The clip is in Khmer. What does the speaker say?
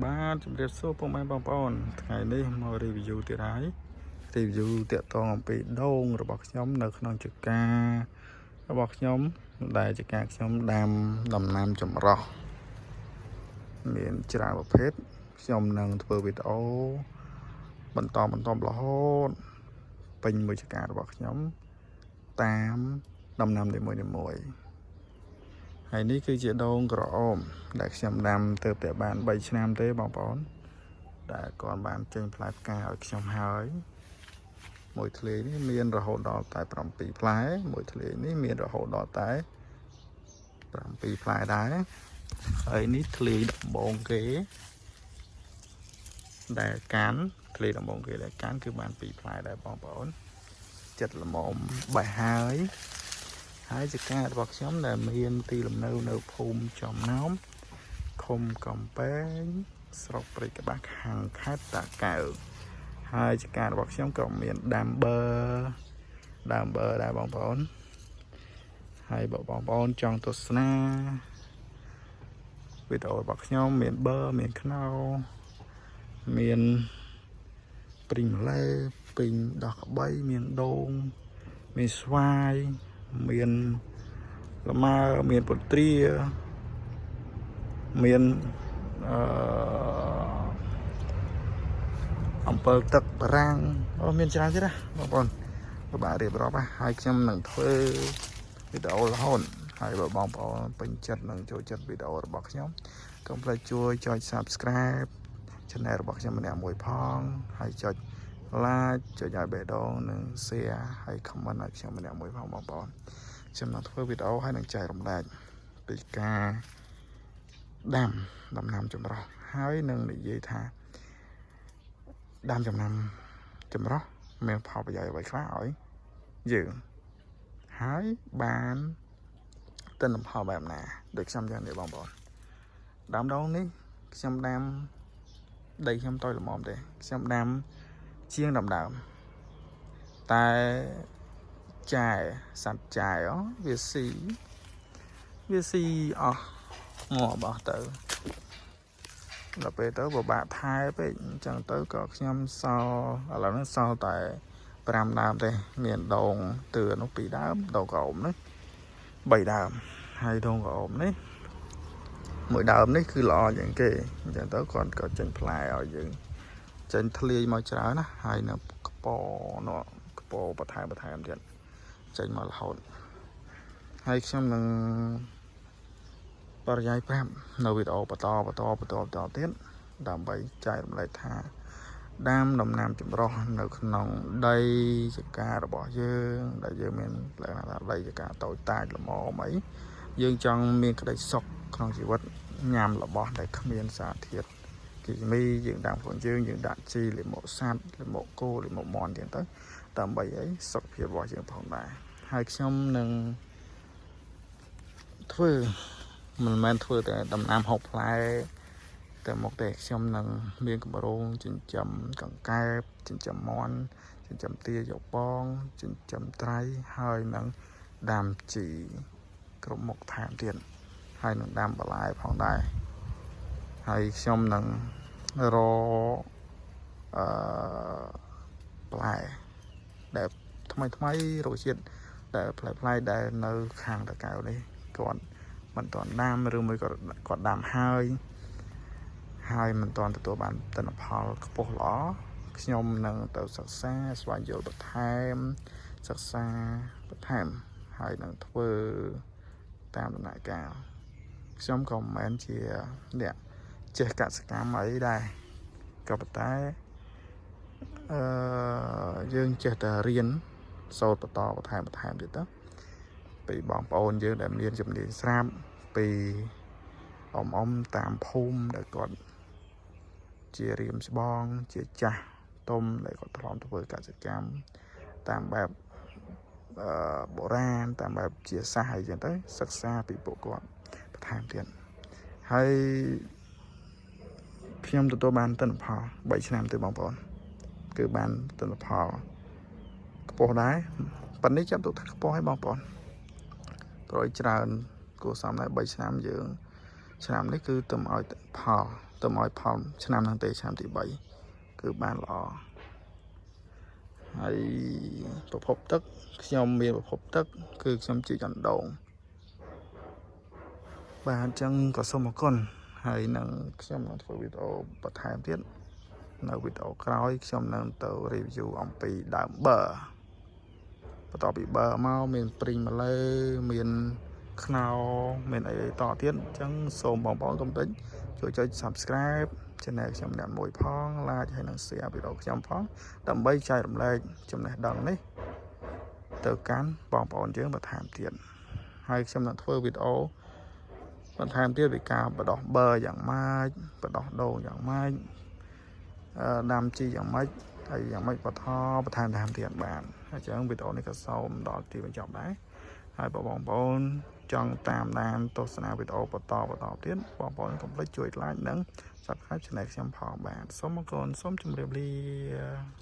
បាទជំរាបសួរពុកម៉ែបងប្អូនថ្ងៃនេះមក review ទៀតហើយ review តាក់ទងអំពីដូងរបស់ខ្ញុំនៅក្នុងចការបស់ខ្ញុំដែលចកាខ្ញុំដាំដំណាំចម្រុះមានច្រើនប្រភេទខ្ញុំនឹងធ្វើវីដេអូបន្តរហូតពេញមួយចការបស់ខ្ញុំតាមដំណាំនីមួយហើយនេះគឺជាដូងក្រអូមដែលខ្ញុំដាំទៅតែបាន3ឆ្នាំទេបងប្អូនដែលគាត់បានចេញផ្លែផ្កាឲ្យខ្ញុំហើយមួយធ្លាយនេះមានរហូតដល់តែ7ផ្លែមួយធ្លាយនេះមានរហូតដល់តែ7ផ្លែដែរហើយនេះធ្លាយដំបូងគេដែលកាន់ធ្លាយដំបូងគេដែលកាន់គឺបាន2ផ្លែដែរបងប្អូនចិត្តល្មមបេះហើយចការបស់ខ្ញុំដែលមានទីលំនៅនៅភូមិចំណោមឃុំកំពែងស្រុកព្រៃក្បាស់ខាងខេត្តតាកែវហើយចការបស់ខ្ញុំក៏មានដាំបឺដែរបងប្អូនហើយបើបងប្អូនចង់ទស្សនាវីដេអូរបស់ខ្ញុំមានបឺមានខ្នុរមានព្រីងម្លេព្រីងដោះក្បីមានដូងមានស្វាយមានលម៉ើមានពត្រាមានអំពិលទឹកបារាំងមានច្រើនទៀតណាបងប្អូនពិបាករៀបរាប់ហើយខ្ញុំនឹងធ្វើវីដេអូរហូតហើយបើបងប្អូនពេញចិត្តនឹងចូលចិត្តវីដេអូរបស់ខ្ញុំកុំភ្លេចជួយចុច Subscribe Channel របស់ខ្ញុំម្នាក់មួយផងហើយចុច Like ចុចឲ្យបេះដូងនិង Share ហើយ Comment ឲ្យខ្ញុំម្នាក់មួយផងបងប្អូនខ្ញុំនឹងធ្វើវីដេអូហើយនឹងចែករំលែកពីការដាំដំណាំចម្រុះហើយនឹងនិយាយថាដាំដំណាំចម្រុះមានផលប្រយោជន៍អ្វីខ្លះឲ្យយើងហើយបានទិន្នផលបែបណាដូចខ្ញុំយ៉ាងនេះបងប្អូនដាំដងនេះខ្ញុំដាំដីខ្ញុំតូចល្មមទេខ្ញុំដាំជាងដើមតែចាយសត្វចាយវាស៊ីអស់ងាប់អស់ទៅដល់ពេលទៅពិបាកថែពេកអញ្ចឹងទៅក៏ខ្ញុំសល់ឥឡូវនេះសល់តែ5ដើមទេមានដូងទឿនោះ2ដើមដូងក្រអូមនេះ3ដើមហើយដូងក្រអូមនេះមួយដើមនេះគឺល្អជាងគេអញ្ចឹងទៅគាត់ក៏ចេញផ្លែឲ្យយើងចេញធ្លាយមកច្រើនណាហើយនៅកពបន្ថែមទៀតចេញមករហូតហើយខ្ញុំនឹងបរិយាយប្រាប់នៅវីដេអូបន្តទៀតដើម្បីចែករំលែកថាដាំដំណាំចម្រុះនៅក្នុងដីចការបស់យើងដែលយើងមានលក្ខណៈថាដីចកាតូចតាចល្មមអីយើងចង់មានក្តីសុខក្នុងជីវិតញ៉ាំរបស់ដែលគ្មានសារធាតុគីមីយើងដាំខ្លួនយើងដាក់ជីលាមកសត្វលាមកគោលាមកមាន់ទៀតទៅដើម្បីអីសុខភាពរបស់យើងផងដែរហើយខ្ញុំនឹងធ្វើមិនមែនធ្វើតែដំណាំហូបផ្លែតែមកតែខ្ញុំនឹងមានគម្រោងចិញ្ចឹមកង្កែបចិញ្ចឹមមាន់ចិញ្ចឹមទាយកបងចិញ្ចឹមត្រីហើយនឹងដាំជីគ្រប់មុខថែមទៀតហើយនឹងដាំបន្លែផងដែរហើយខ្ញុំនឹងរផ្លែដែលថ្មីរសជាតិដែលផ្លែដែលនៅខាងតកៅនេះគាត់មិនទាន់ដាំឬមួយក៏គាត់ដាំហើយមិនទាន់ទទួលបានទិន្នផលខ្ពស់ល្អខ្ញុំនឹងទៅសិក្សាស្វែងយល់បន្ថែមហើយនឹងធ្វើតាមដំណើរការខ្ញុំក៏មិនមែនជាអ្នកចេះកសិកម្មអីដែរក៏ប៉ុន្តែយើងចេះតែរៀនសូត្របន្តបន្ថែមទៀតទៅពីបងប្អូនយើងដែលមានជំនាញស្រាប់ពីអ៊ំតាមភូមិដែលគាត់ជារៀមច្បងជាចាស់ទុំដែលគាត់ធ្លាប់ធ្វើកសិកម្មតាមបែបបុរាណតាមបែបជាសាសអីចឹងទៅសិក្សាពីពួកគាត់បន្ថែមទៀតហើយខ្ញុំទទួលបានទិន្នផល3ឆ្នាំទៅបងប្អូនគឺបានទិន្នផលខ្ពស់ដែរប៉ុន្តែចាំទុកថាខ្ពស់ឲ្យបងប្អូនក្រោយច្រើនគួរសមដែរ3ឆ្នាំយើងឆ្នាំនេះគឺទៅឲ្យផល ទៅមកផលឆ្នាំហ្នឹងទេឆ្នាំទី3គឺបានល្អហើយប្រភពទឹកខ្ញុំមានប្រភពទឹកគឺខ្ញុំជីកអណ្ដូងបាទអញ្ចឹងក៏សូមអរគុណហើយនឹងខ្ញុំនឹងធ្វើវីដេអូបន្ថែមទៀតនៅវីដេអូក្រោយខ្ញុំនឹងទៅ review អំពីដើមប័របន្ទាប់ពីប័រមកមានព្រីងម៉ាឡេមានខ្នោមានអីតទៀតអញ្ចឹងសូមបងប្អូនកុំភ្លេចជួយចុច Subscribe Channel ខ្ញុំអ្នកមួយផង Like ហើយនិង Share វីដេអូខ្ញុំផងដើម្បីចែករំលែកចំណេះដឹងនេះទៅកាន់បងប្អូនយើងបន្ថែមទៀតហើយខ្ញុំនឹងធ្វើវីដេអូបន្ថែមទៀតពីការបដោះប័រយ៉ាងម៉េចបដោះដូងយ៉ាងម៉េចដាំជីយ៉ាងម៉េចហើយយ៉ាងម៉េចបន្ថែមទៀតបានអញ្ចឹងវីដេអូនេះក៏សូមដល់ទីបញ្ចប់ដែរហើយបងប្អូនចង់តាមដានទស្សនាវីដេអូបន្តទៀតបងប្អូនកុំភ្លេចជួយ Like និង Subscribe Channel ខ្ញុំផងបាទសូមអរគុណសូមជម្រាបលា